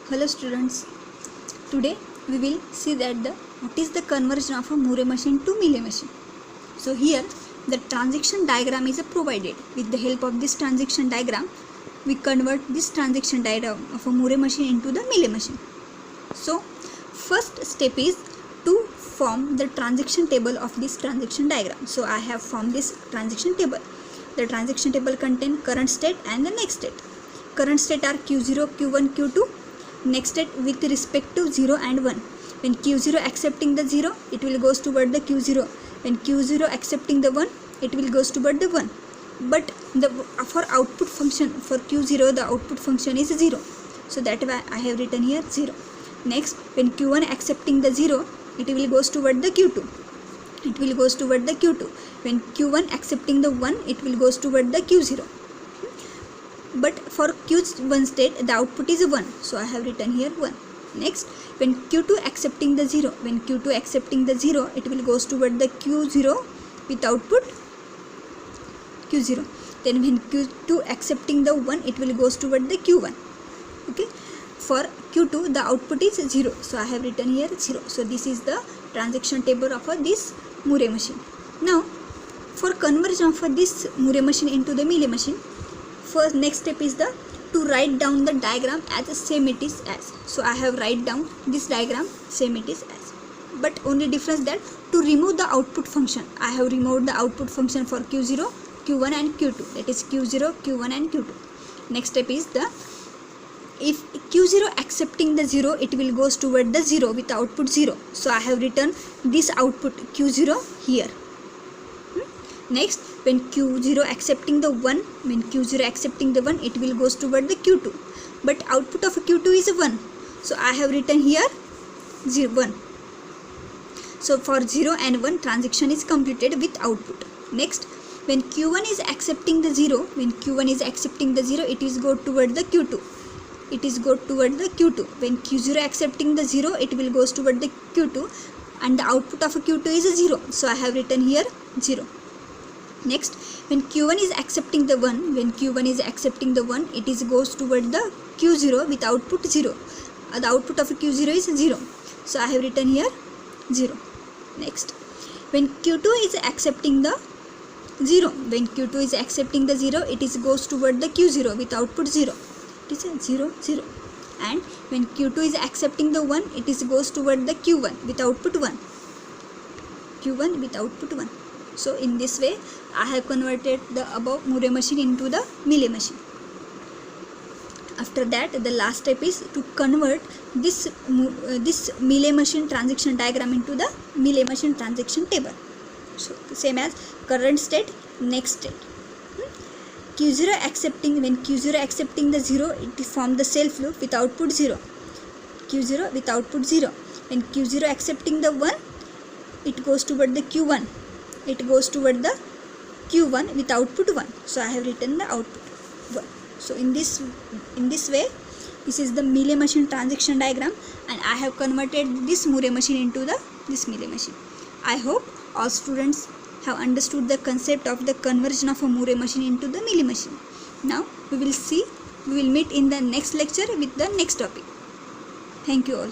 Hello students, today we will see that what is the conversion of a Moore machine to Mealy machine. So here the transaction diagram is provided. With the help of this transaction diagram, we convert this transaction diagram of a Moore machine into the Mealy machine. So first step is to form the transaction table of this transaction diagram. So I have formed this transaction table. The transaction table contains current state and the next state. Current state are Q0, Q1, Q2. Next state with respect to 0 and 1. When Q0 accepting the 0, it will goes toward the Q0. When Q0 accepting the 1, it will goes toward the 1. But for output function, for Q0, the output function is 0. So that why I have written here 0. Next, when Q1 accepting the 0, it will goes toward the Q2. It will goes toward the Q2. When Q1 accepting the 1, it will goes toward the Q0. But for Q1 state, the output is 1. So I have written here 1. Next, when Q2 accepting the 0, when Q2 accepting the 0, it will goes toward the Q0 with output Q0. Then when Q2 accepting the 1, it will goes toward the Q1. Okay. For Q2, the output is 0. So I have written here 0. So this is the transaction table of this Moore machine. Now, for conversion of this Moore machine into the Mealy machine, first next step is to write down the diagram as same it is as. So I have write down this diagram same it is as. But only difference that to remove the output function, I have removed the output function for Q0, Q1 and Q2. That is Q0, Q1 and Q2. Next step is if Q0 accepting the 0, it will goes toward the 0 with output 0. So I have written this output Q0 here. Next, when Q0 accepting the 1, when Q0 accepting the 1, it will goes toward the Q2. But output of Q2 is 1. So I have written here 0, 1. So for 0 and 1, transaction is completed with output. Next, when Q1 is accepting the 0, when Q1 is accepting the 0, it is go toward the Q2. It is go toward the Q2. When Q0 accepting the 0, it will goes toward the Q2. And the output of Q2 is 0. So I have written here 0. Next, when Q1 is accepting the 1, when Q1 is accepting the 1, it is goes toward the Q0 with output 0. The output of Q0 is 0. So I have written here 0. Next, when Q2 is accepting the 0, when Q2 is accepting the 0, it is goes toward the Q0 with output 0. It is 0, 0. And when Q2 is accepting the 1, it is goes toward the Q1 with output 1. Q1 with output 1. So in this way, I have converted the above Moore machine into the Mealy machine. After that, the last step is to convert this Mealy machine transaction diagram into the Mealy machine transaction table. So same as current state, next state. Q0 accepting, when Q0 accepting the 0, it form the self loop with output 0. Q0 with output 0. When Q0 accepting the 1, it goes toward the Q1. It goes toward the Q1 with output 1. So I have written the output 1. So in this way, this is the Mealy machine transaction diagram, and I have converted this Moore machine into this Mealy machine. I hope all students have understood the concept of the conversion of a Moore machine into the Mealy machine. Now we will meet in the next lecture with the next topic. Thank you all.